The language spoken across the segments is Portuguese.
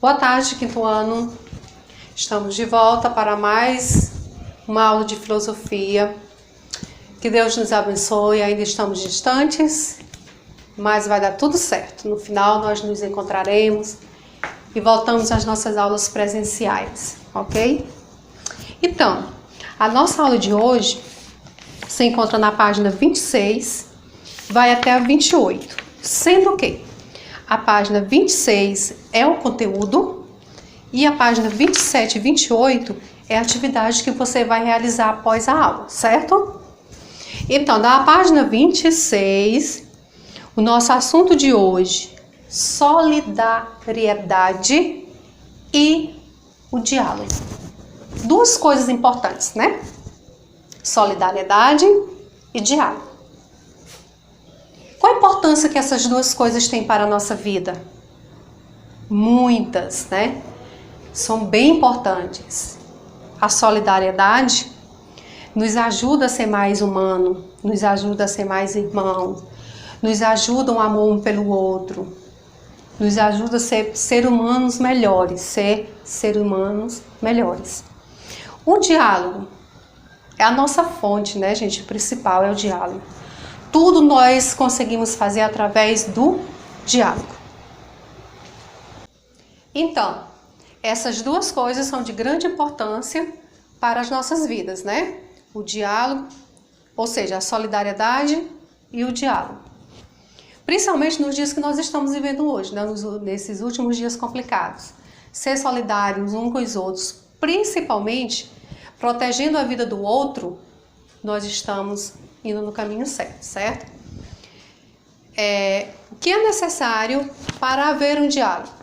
Boa tarde, quinto ano. Estamos de volta para mais uma aula de filosofia. Que Deus nos abençoe. Ainda estamos distantes, mas vai dar tudo certo. No final nós nos encontraremos e voltamos às nossas aulas presenciais, ok? Então, a nossa aula de hoje se encontra na página 26, vai até a 28, sendo que a página 26 é o conteúdo e a página 27 e 28 é a atividade que você vai realizar após a aula, certo? Então, na página 26, o nosso assunto de hoje, solidariedade e o diálogo. Duas coisas importantes, né? Solidariedade e diálogo. Qual a importância que essas duas coisas têm para a nossa vida? Muitas, né? São bem importantes. A solidariedade nos ajuda a ser mais humano, nos ajuda a ser mais irmão, nos ajuda um amor um pelo outro, nos ajuda a ser humanos melhores, ser humanos melhores. O diálogo é a nossa fonte, né, gente? O principal é o diálogo. Tudo nós conseguimos fazer através do diálogo. Então, essas duas coisas são de grande importância para as nossas vidas, né? O diálogo, ou seja, a solidariedade e o diálogo. Principalmente nos dias que nós estamos vivendo hoje, né? Nesses últimos dias complicados. Ser solidários uns com os outros, principalmente protegendo a vida do outro, nós estamos indo no caminho certo, certo? O que é necessário para haver um diálogo?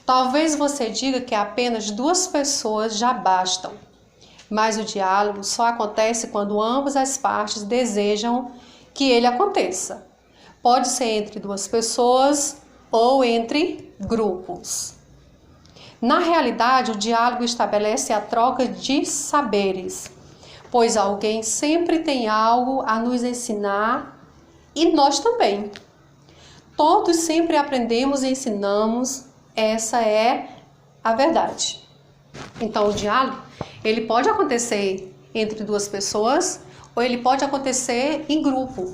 Talvez você diga que apenas duas pessoas já bastam, mas o diálogo só acontece quando ambas as partes desejam que ele aconteça. Pode ser entre duas pessoas ou entre grupos. Na realidade, o diálogo estabelece a troca de saberes, pois alguém sempre tem algo a nos ensinar e nós também. Todos sempre aprendemos e ensinamos, essa é a verdade. Então, o diálogo, ele pode acontecer entre duas pessoas ou ele pode acontecer em grupo.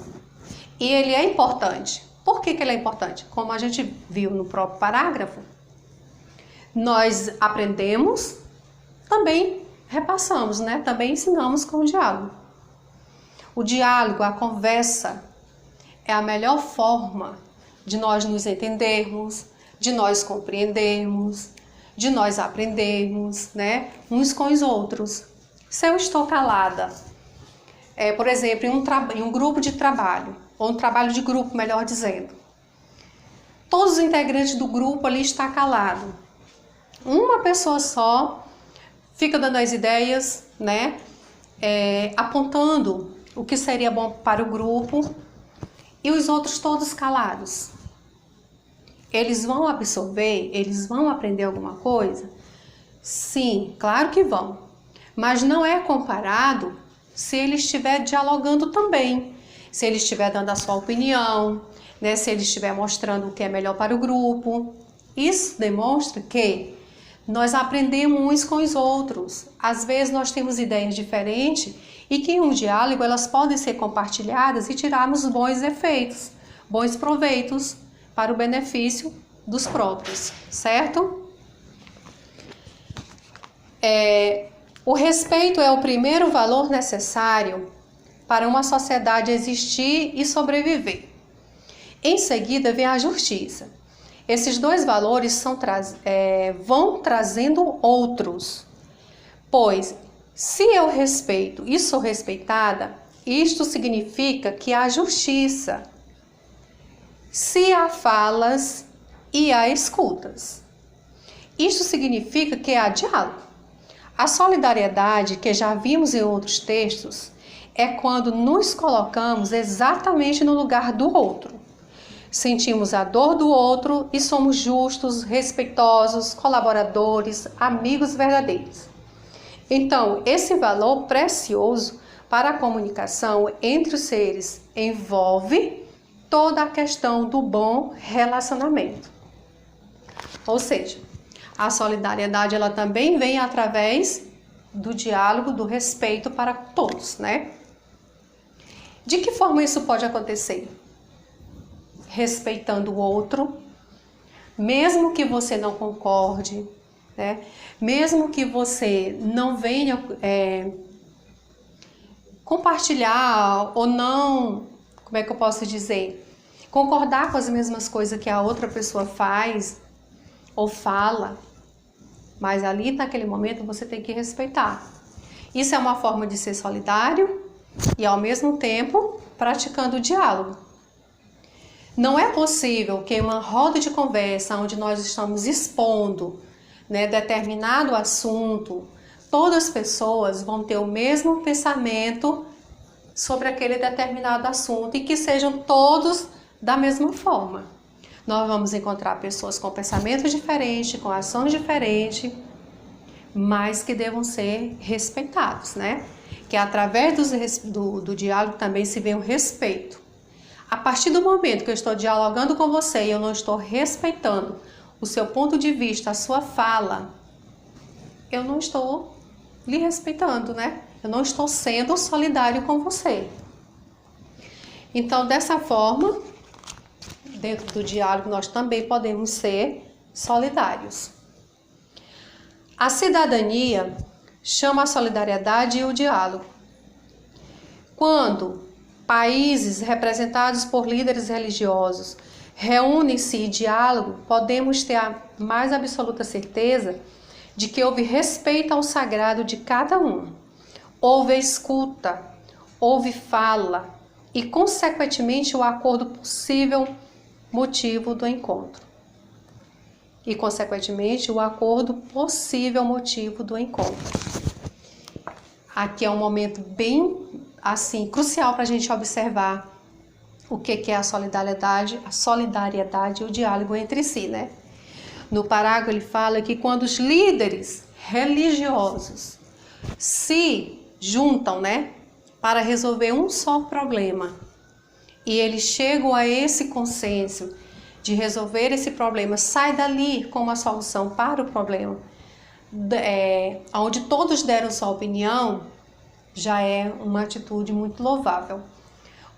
E ele é importante. Por que ele é importante? Como a gente viu no próprio parágrafo, nós aprendemos, também repassamos, né? Também ensinamos com o diálogo. O diálogo, a conversa, é a melhor forma de nós nos entendermos, de nós compreendermos, de nós aprendermos, né? Uns com os outros. Se eu estou calada, por exemplo, em um grupo de trabalho, ou um trabalho de grupo, melhor dizendo, todos os integrantes do grupo ali estão calados. Uma pessoa só fica dando as ideias, né? Apontando o que seria bom para o grupo e os outros todos calados. Eles vão absorver? Eles vão aprender alguma coisa? Sim, claro que vão. Mas não é comparado se ele estiver dialogando também. Se ele estiver dando a sua opinião, né? Se ele estiver mostrando o que é melhor para o grupo. Isso demonstra que nós aprendemos uns com os outros. Às vezes nós temos ideias diferentes e que em um diálogo elas podem ser compartilhadas e tirarmos bons efeitos, bons proveitos para o benefício dos próprios, certo? O respeito é o primeiro valor necessário para uma sociedade existir e sobreviver. Em seguida vem a justiça. Esses dois valores vão trazendo outros, pois se eu respeito e sou respeitada, isto significa que há justiça. Se há falas e há escutas, isto significa que há diálogo. A solidariedade, que já vimos em outros textos, é quando nos colocamos exatamente no lugar do outro. Sentimos a dor do outro e somos justos, respeitosos, colaboradores, amigos verdadeiros. Então, esse valor precioso para a comunicação entre os seres envolve toda a questão do bom relacionamento. Ou seja, A solidariedade, ela também vem através do diálogo, do respeito para todos, né? De que forma isso pode acontecer? Respeitando o outro, mesmo que você não concorde, né? Mesmo que você não venha compartilhar ou não, como é que eu posso dizer? Concordar com as mesmas coisas que a outra pessoa faz ou fala, mas ali naquele momento você tem que respeitar. Isso é uma forma de ser solidário e ao mesmo tempo praticando o diálogo. Não é possível que em uma roda de conversa onde nós estamos expondo, né, determinado assunto, todas as pessoas vão ter o mesmo pensamento sobre aquele determinado assunto e que sejam todos da mesma forma. Nós vamos encontrar pessoas com pensamentos diferentes, com ações diferentes, mas que devam ser respeitados, né? Que através do diálogo também se vê o respeito. A partir do momento que eu estou dialogando com você e eu não estou respeitando o seu ponto de vista, a sua fala, eu não estou lhe respeitando, né? Eu não estou sendo solidário com você. Então, dessa forma, dentro do diálogo, nós também podemos ser solidários. A cidadania chama a solidariedade e o diálogo. Quando países representados por líderes religiosos reúnem-se em diálogo, podemos ter a mais absoluta certeza de que houve respeito ao sagrado de cada um. Houve escuta, houve fala e, consequentemente, o acordo possível motivo do encontro. Aqui é um momento bem assim crucial para a gente observar o que é a solidariedade e o diálogo entre si, né? No parágrafo ele fala que quando os líderes religiosos se juntam, né, para resolver um só problema e eles chegam a esse consenso de resolver esse problema, sai dali com uma solução para o problema, onde todos deram sua opinião, já é uma atitude muito louvável.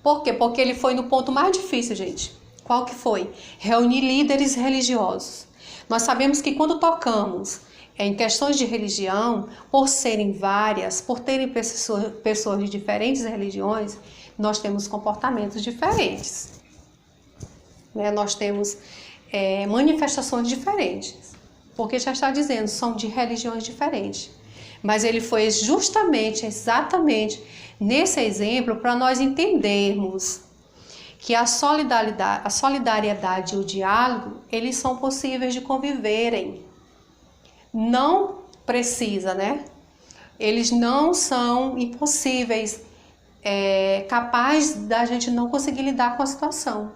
Por quê? Porque ele foi no ponto mais difícil, gente. Qual que foi? Reunir líderes religiosos. Nós sabemos que quando tocamos em questões de religião, por serem várias, por terem pessoas de diferentes religiões, nós temos comportamentos diferentes. Né? Nós temos manifestações diferentes. Porque já está dizendo, são de religiões diferentes. Mas ele foi exatamente nesse exemplo para nós entendermos que a solidariedade e o diálogo, eles são possíveis de conviverem. Não precisa, né? Eles não são impossíveis, capazes da gente não conseguir lidar com a situação.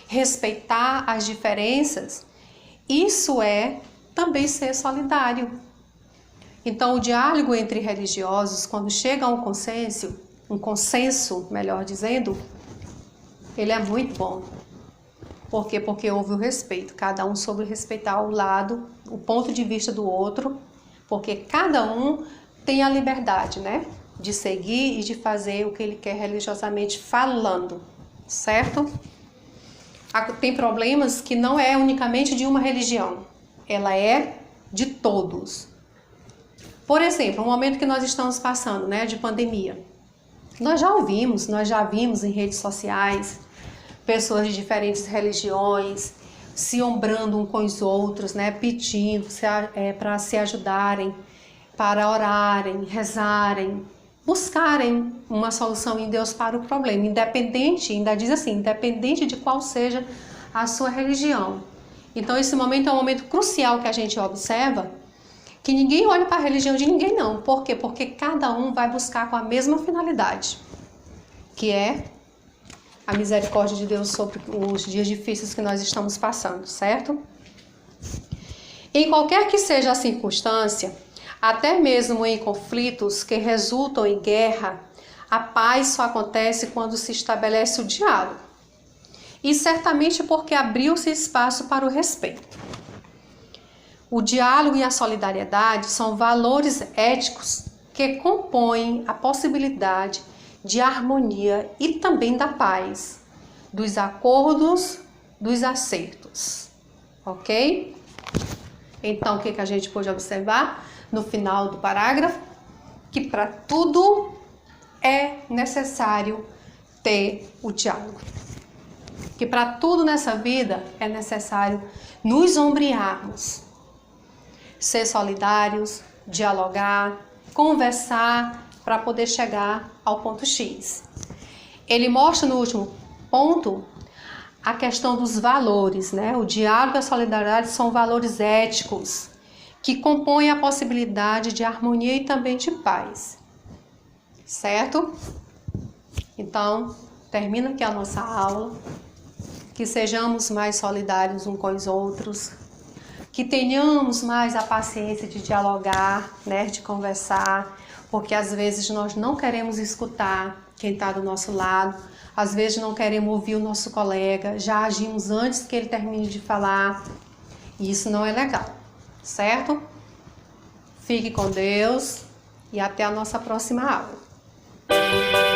Respeitar as diferenças, isso é também ser solidário. Então, o diálogo entre religiosos, quando chega a um consenso, melhor dizendo, ele é muito bom. Por quê? Porque houve o respeito. Cada um soube respeitar o ponto de vista do outro, porque cada um tem a liberdade, né, de seguir e de fazer o que ele quer religiosamente falando, certo? Tem problemas que não é unicamente de uma religião, ela é de todos. Por exemplo, o momento que nós estamos passando, né, de pandemia. Nós já vimos em redes sociais pessoas de diferentes religiões se ombrando uns com os outros, né, pedindo para se ajudarem, para orarem, rezarem, buscarem uma solução em Deus para o problema, ainda diz assim, independente de qual seja a sua religião. Então, esse momento é um momento crucial que a gente observa, que ninguém olha para a religião de ninguém não. Por quê? Porque cada um vai buscar com a mesma finalidade, que é a misericórdia de Deus sobre os dias difíceis que nós estamos passando, certo? Em qualquer que seja a circunstância, até mesmo em conflitos que resultam em guerra, a paz só acontece quando se estabelece o diálogo. E certamente porque abriu-se espaço para o respeito. O diálogo e a solidariedade são valores éticos que compõem a possibilidade de harmonia e também da paz, dos acordos, dos acertos, ok? Então, o que a gente pôde observar no final do parágrafo? Que para tudo é necessário ter o diálogo. Que para tudo nessa vida é necessário nos ombrearmos, ser solidários, dialogar, conversar para poder chegar ao ponto X. Ele mostra no último ponto a questão dos valores, né? O diálogo e a solidariedade são valores éticos que compõem a possibilidade de harmonia e também de paz. Certo? Então, termina aqui a nossa aula. Que sejamos mais solidários uns com os outros. Que tenhamos mais a paciência de dialogar, né? De conversar. Porque às vezes nós não queremos escutar quem está do nosso lado. Às vezes não queremos ouvir o nosso colega, já agimos antes que ele termine de falar, e isso não é legal, certo? Fique com Deus e até a nossa próxima aula.